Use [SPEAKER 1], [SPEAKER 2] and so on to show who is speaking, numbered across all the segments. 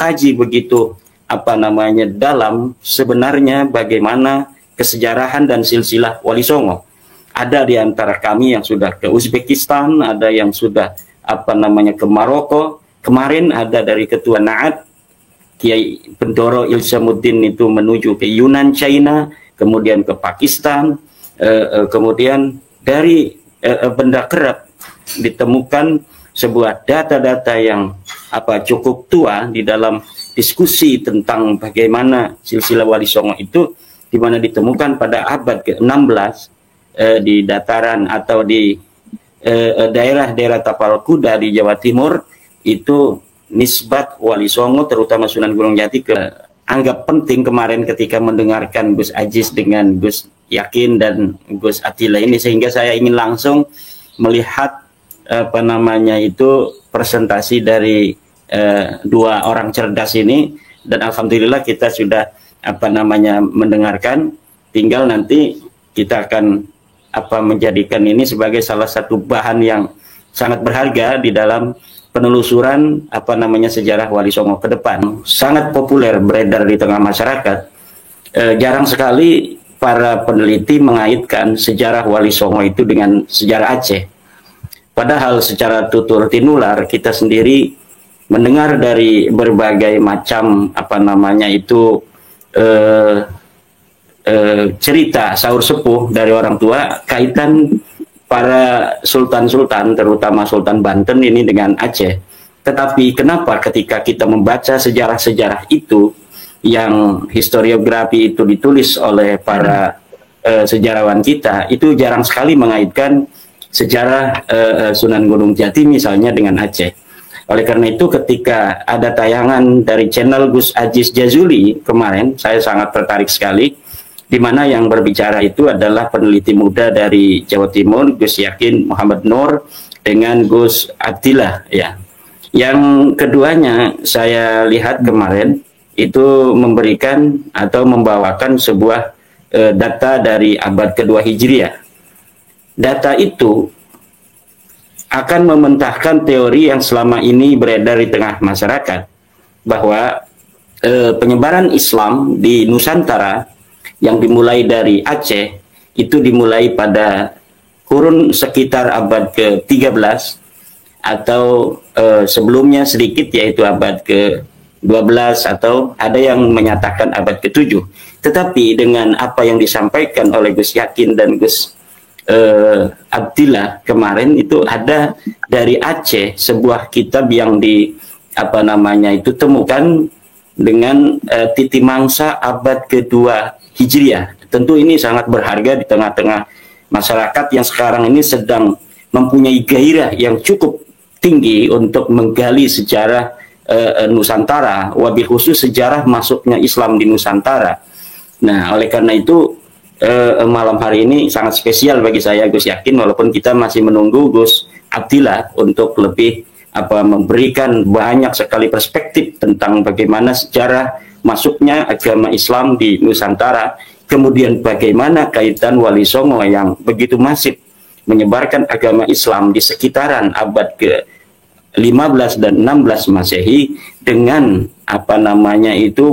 [SPEAKER 1] mengkaji begitu dalam sebenarnya bagaimana kesejarahan dan silsilah Wali Songo. Ada di antara kami yang sudah ke Uzbekistan, ada yang sudah ke Maroko. Kemarin ada dari Ketua Naat Kiai Bendoro Ilsamuddin itu menuju ke Yunan, China, kemudian ke Pakistan, kemudian dari benda kerap ditemukan sebuah data-data yang cukup tua di dalam diskusi tentang bagaimana silsilah Wali Songo itu, di mana ditemukan pada abad ke-16 di dataran atau di daerah-daerah Tapal Kuda di Jawa Timur. Itu nisbat Wali Songo terutama Sunan Gunung Jati anggap penting kemarin ketika mendengarkan Gus Aziz dengan Gus Yakin dan Gus Attila ini, sehingga saya ingin langsung melihat presentasi dari dua orang cerdas ini, dan alhamdulillah kita sudah mendengarkan. Tinggal nanti kita akan menjadikan ini sebagai salah satu bahan yang sangat berharga di dalam penelusuran sejarah Wali Songo ke depan. Sangat populer beredar di tengah masyarakat. Jarang sekali para peneliti mengaitkan sejarah Wali Songo itu dengan sejarah Aceh. Padahal secara tutur tinular kita sendiri mendengar dari berbagai macam cerita sahur sepuh dari orang tua kaitan para sultan-sultan, terutama Sultan Banten ini dengan Aceh. Tetapi kenapa ketika kita membaca sejarah-sejarah itu, yang historiografi itu ditulis oleh para sejarawan kita, itu jarang sekali mengaitkan sejarah Sunan Gunung Jati misalnya dengan Aceh. Oleh karena itu ketika ada tayangan dari channel Gus Aziz Jazuli kemarin, saya sangat tertarik sekali, di mana yang berbicara itu adalah peneliti muda dari Jawa Timur, Gus Yakin Muhammad Nur dengan Gus Attila, ya. Yang keduanya saya lihat kemarin itu memberikan atau membawakan sebuah data dari abad kedua Hijriah. Data itu akan mementahkan teori yang selama ini beredar di tengah masyarakat, bahwa penyebaran Islam di Nusantara yang dimulai dari Aceh itu dimulai pada kurun sekitar abad ke-13 atau sebelumnya sedikit, yaitu abad ke-12 atau ada yang menyatakan abad ke-7. Tetapi dengan apa yang disampaikan oleh Gus Yakin dan Gus Abdillah kemarin, itu ada dari Aceh sebuah kitab yang temukan dengan titi mangsa abad kedua Hijriah. Tentu ini sangat berharga di tengah-tengah masyarakat yang sekarang ini sedang mempunyai gairah yang cukup tinggi untuk menggali sejarah Nusantara, wabil khusus sejarah masuknya Islam di Nusantara. Nah, oleh karena itu malam hari ini sangat spesial bagi saya, Gus Yakin, walaupun kita masih menunggu Gus Attila untuk lebih memberikan banyak sekali perspektif tentang bagaimana sejarah masuknya agama Islam di Nusantara, kemudian bagaimana kaitan Wali Songo yang begitu masif menyebarkan agama Islam di sekitaran abad ke-15 dan 16 Masehi dengan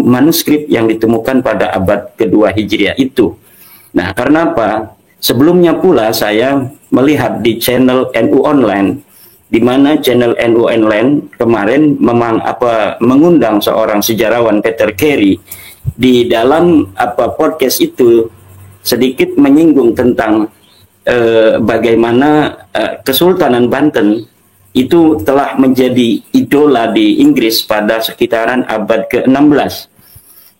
[SPEAKER 1] manuskrip yang ditemukan pada abad kedua Hijriah itu. Nah, karena apa? Sebelumnya pula saya melihat di channel NU Online, di mana channel NU Online kemarin memang mengundang seorang sejarawan, Peter Carey. Di dalam podcast itu sedikit menyinggung tentang bagaimana Kesultanan Banten itu telah menjadi idola di Inggris pada sekitaran abad ke-16.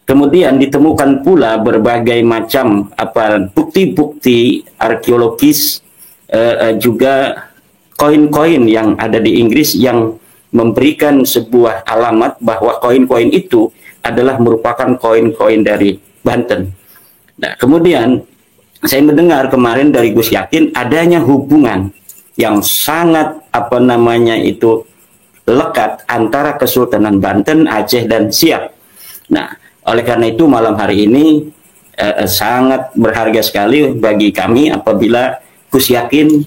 [SPEAKER 1] Kemudian ditemukan pula berbagai macam bukti-bukti arkeologis, juga koin-koin yang ada di Inggris yang memberikan sebuah alamat bahwa koin-koin itu adalah merupakan koin-koin dari Banten. Nah, kemudian saya mendengar kemarin dari Gus Yakin adanya hubungan yang sangat lekat antara Kesultanan Banten, Aceh dan Siak. Nah, oleh karena itu malam hari ini sangat berharga sekali bagi kami apabila Gus Yakin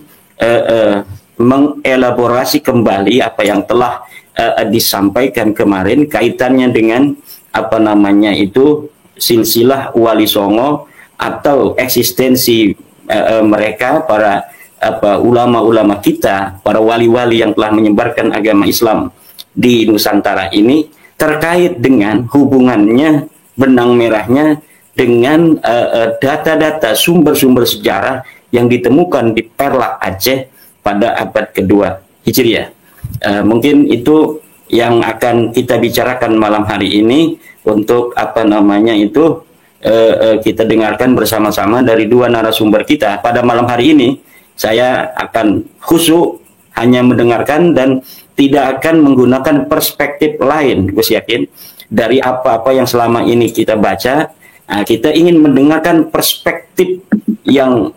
[SPEAKER 1] mengelaborasi kembali apa yang telah disampaikan kemarin kaitannya dengan apa namanya itu silsilah Wali Songo atau eksistensi mereka para ulama-ulama kita, para wali-wali yang telah menyebarkan agama Islam di Nusantara ini, terkait dengan hubungannya benang merahnya dengan data-data sumber-sumber sejarah yang ditemukan di Perlak Aceh pada abad kedua Hijriah. Mungkin itu yang akan kita bicarakan malam hari ini untuk apa namanya itu kita dengarkan bersama-sama dari dua narasumber kita. Pada malam hari ini saya akan khusyuk hanya mendengarkan dan tidak akan menggunakan perspektif lain, Gus Yakin, dari apa-apa yang selama ini kita baca. Nah, kita ingin mendengarkan perspektif yang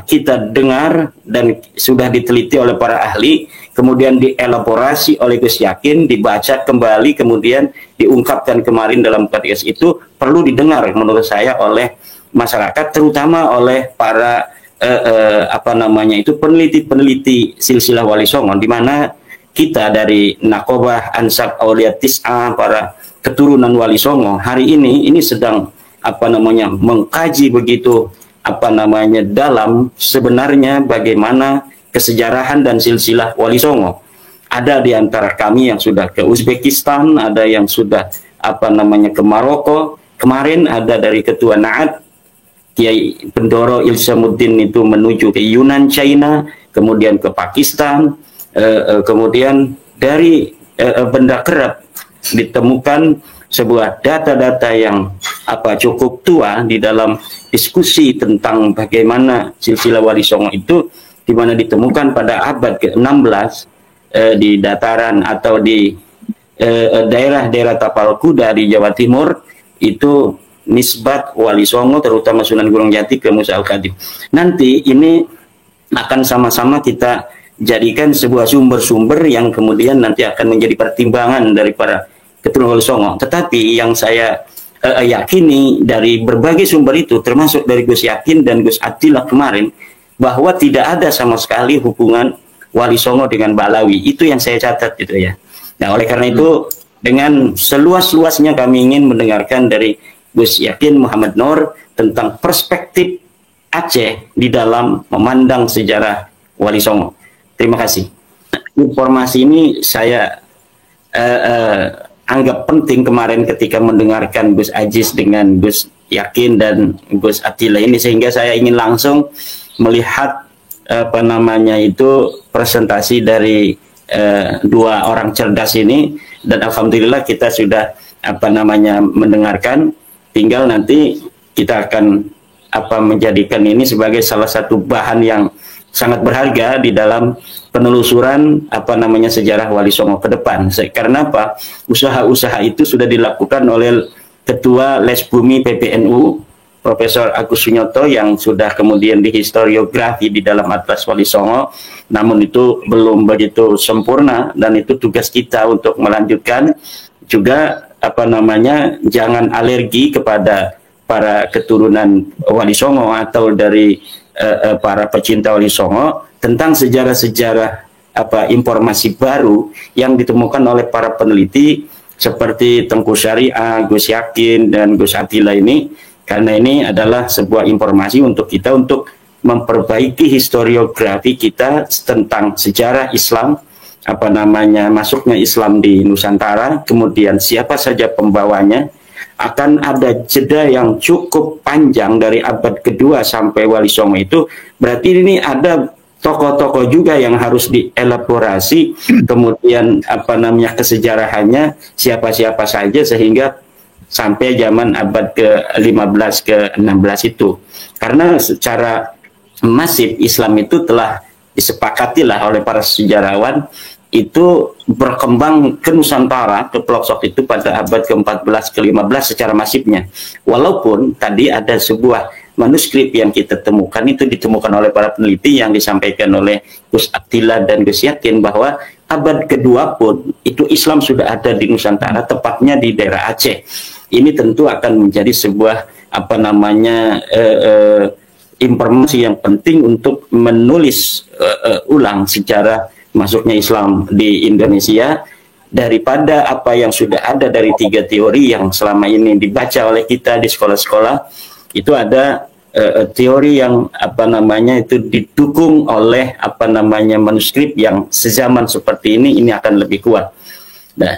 [SPEAKER 1] kita dengar dan sudah diteliti oleh para ahli, kemudian dielaborasi oleh Gus Yakin, dibaca kembali, kemudian diungkapkan kemarin dalam podcast itu perlu didengar menurut saya oleh masyarakat, terutama oleh para peneliti-peneliti silsilah Wali Songo, di mana kita dari Nakobah, Ansab, Aulia Tis'a, para keturunan Wali Songo hari ini sedang mengkaji begitu dalam sebenarnya bagaimana kesejarahan dan silsilah Wali Songo. Ada di antara kami yang sudah ke Uzbekistan, ada yang sudah ke Maroko. Kemarin ada dari Ketua Na'at Kiai Bendoro Ilsamuddin itu menuju ke Yunan, China, kemudian ke Pakistan, kemudian dari Benda Kerap ditemukan sebuah data-data yang cukup tua di dalam diskusi tentang bagaimana silsilah Wali Songo itu, di mana ditemukan pada abad ke-16 di dataran atau di daerah-daerah Tapal Kuda di Jawa Timur, itu nisbat Wali Songo terutama Sunan Gunung Jati ke Musa Al-Khadim. Nanti ini akan sama-sama kita jadikan sebuah sumber-sumber yang kemudian nanti akan menjadi pertimbangan dari para keturunan Wali Songo. Tetapi yang saya yakini dari berbagai sumber itu, termasuk dari Gus Yakin dan Gus Attillah kemarin, bahwa tidak ada sama sekali hubungan Wali Songo dengan Balawi. Itu yang saya catat gitu ya. Nah, oleh karena itu dengan seluas-luasnya kami ingin mendengarkan dari Gus Yakin Muhammad Nur tentang perspektif Aceh di dalam memandang sejarah Wali Songo. Terima kasih. Informasi ini saya anggap penting kemarin ketika mendengarkan Gus Aziz dengan Gus Yakin dan Gus Attillah ini, sehingga saya ingin langsung melihat presentasi dari dua orang cerdas ini, dan alhamdulillah kita sudah mendengarkan. Tinggal nanti kita akan menjadikan ini sebagai salah satu bahan yang sangat berharga di dalam penelusuran sejarah Wali Songo ke depan. Karena usaha-usaha itu sudah dilakukan oleh Ketua Les Bumi PBNU Profesor Agus Sunyoto, yang sudah kemudian dihistoriografi di dalam Atlas Wali Songo, namun itu belum begitu sempurna dan itu tugas kita untuk melanjutkan. Juga jangan alergi kepada para keturunan Wali Songo atau dari para pecinta Wali Songo tentang sejarah-sejarah informasi baru yang ditemukan oleh para peneliti seperti Tengku Syariah, Gus Yakin dan Gus Attillah ini, karena ini adalah sebuah informasi untuk kita untuk memperbaiki historiografi kita tentang sejarah Islam, masuknya Islam di Nusantara, kemudian siapa saja pembawanya. Akan ada jeda yang cukup panjang dari abad kedua sampai Wali Songo itu, berarti ini ada tokoh-tokoh juga yang harus dielaborasi, kemudian kesejarahannya siapa-siapa saja, sehingga sampai zaman abad ke-15 ke-16 itu. Karena secara masif Islam itu telah disepakatilah oleh para sejarawan itu berkembang ke Nusantara, ke pelosok itu pada abad ke-14 ke-15 secara masifnya. Walaupun tadi ada sebuah manuskrip yang kita temukan, itu ditemukan oleh para peneliti yang disampaikan oleh Gus Attillah dan Gus Yakin, bahwa abad kedua pun itu Islam sudah ada di Nusantara, tepatnya di daerah Aceh. Ini tentu akan menjadi sebuah informasi yang penting untuk menulis ulang sejarah masuknya Islam di Indonesia, daripada apa yang sudah ada dari 3 teori yang selama ini dibaca oleh kita di sekolah-sekolah. Itu ada teori yang itu didukung oleh manuskrip yang sezaman seperti ini akan lebih kuat. Nah,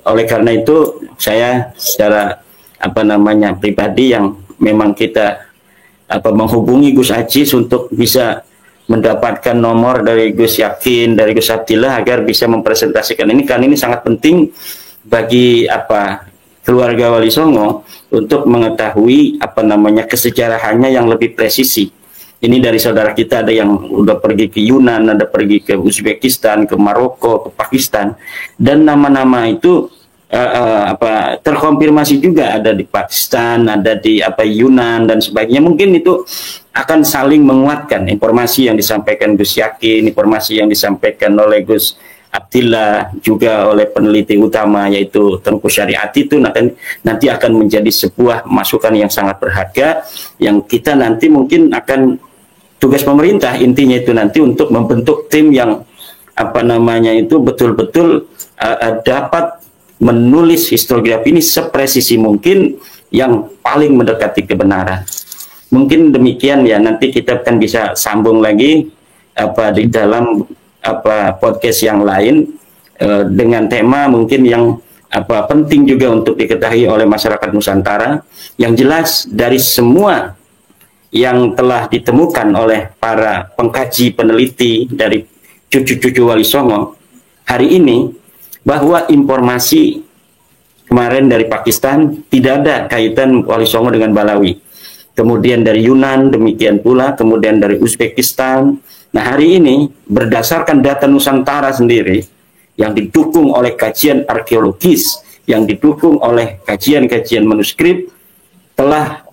[SPEAKER 1] oleh karena itu saya secara pribadi yang memang kita menghubungi Gus Ajis untuk bisa mendapatkan nomor dari Gus Yakin, dari Gus Abdillah agar bisa mempresentasikan ini, karena ini sangat penting bagi keluarga Wali Songo untuk mengetahui kesejarahannya yang lebih presisi. Ini dari saudara kita ada yang udah pergi ke Yunan, ada pergi ke Uzbekistan, ke Maroko, ke Pakistan, dan nama-nama itu terkonfirmasi juga ada di Pakistan, ada di Yunan dan sebagainya. Mungkin itu akan saling menguatkan informasi yang disampaikan Gus Yakin, informasi yang disampaikan oleh Gus Abdillah, juga oleh peneliti utama yaitu Tengku Syariati, itu nanti akan menjadi sebuah masukan yang sangat berharga yang kita nanti mungkin akan tugas pemerintah intinya itu nanti untuk membentuk tim yang itu betul-betul dapat menulis historiografi ini sepresisi mungkin yang paling mendekati kebenaran. Mungkin demikian ya, nanti kita akan bisa sambung lagi di dalam podcast yang lain dengan tema mungkin yang penting juga untuk diketahui oleh masyarakat Nusantara. Yang jelas dari semua yang telah ditemukan oleh para pengkaji peneliti dari cucu-cucu Wali Songo hari ini, bahwa informasi kemarin dari Pakistan tidak ada kaitan Wali Songo dengan Balawi. Kemudian dari Yunan demikian pula, kemudian dari Uzbekistan. Nah, hari ini berdasarkan data Nusantara sendiri yang didukung oleh kajian arkeologis, yang didukung oleh kajian-kajian manuskrip, telah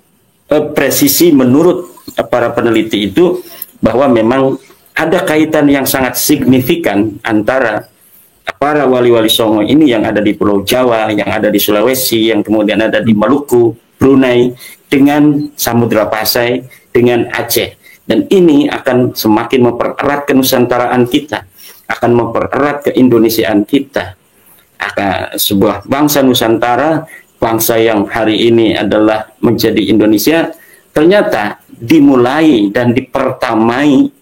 [SPEAKER 1] presisi menurut para peneliti itu bahwa memang ada kaitan yang sangat signifikan antara para wali-wali Songo ini yang ada di Pulau Jawa, yang ada di Sulawesi, yang kemudian ada di Maluku, Brunei, dengan Samudra Pasai, dengan Aceh. Dan ini akan semakin mempererat kenusantaraan kita, akan mempererat keindonesiaan kita. Sebuah bangsa Nusantara, bangsa yang hari ini adalah menjadi Indonesia, ternyata dimulai dan dipertamai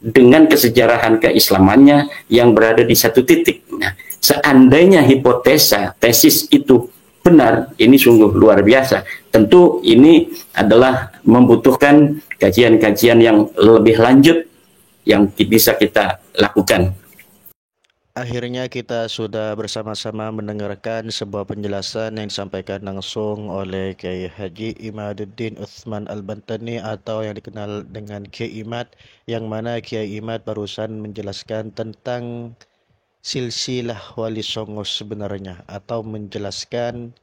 [SPEAKER 1] dengan kesejarahan keislamannya yang berada di satu titik. Nah, seandainya hipotesa, tesis itu benar, ini sungguh luar biasa. Tentu ini adalah membutuhkan kajian-kajian yang lebih lanjut yang bisa kita lakukan.
[SPEAKER 2] Akhirnya kita sudah bersama-sama mendengarkan sebuah penjelasan yang disampaikan langsung oleh Kiai Haji Imaduddin Utsman Al-Bantani atau yang dikenal dengan Kiai Imad, yang mana Kiai Imad barusan menjelaskan tentang silsilah Wali Songo sebenarnya, atau menjelaskan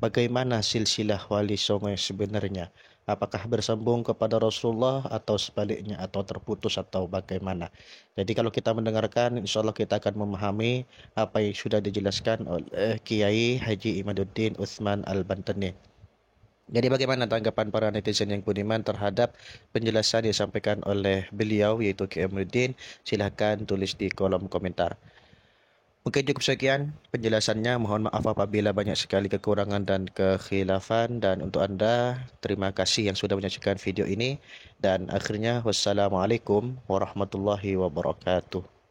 [SPEAKER 2] bagaimana silsilah Wali Songo sebenarnya. Apakah bersambung kepada Rasulullah atau sebaliknya, atau terputus atau bagaimana. Jadi kalau kita mendengarkan, insya Allah kita akan memahami apa yang sudah dijelaskan oleh Kiai Haji Imaduddin Utsman Al-Bantani. Jadi bagaimana tanggapan para netizen yang budiman terhadap penjelasan yang disampaikan oleh beliau yaitu Kiai Imaduddin? Silahkan tulis di kolom komentar. Mungkin cukup sekian penjelasannya. Mohon maaf apabila banyak sekali kekurangan dan kekhilafan. Dan untuk Anda, terima kasih yang sudah menyaksikan video ini. Dan akhirnya, wassalamualaikum warahmatullahi wabarakatuh.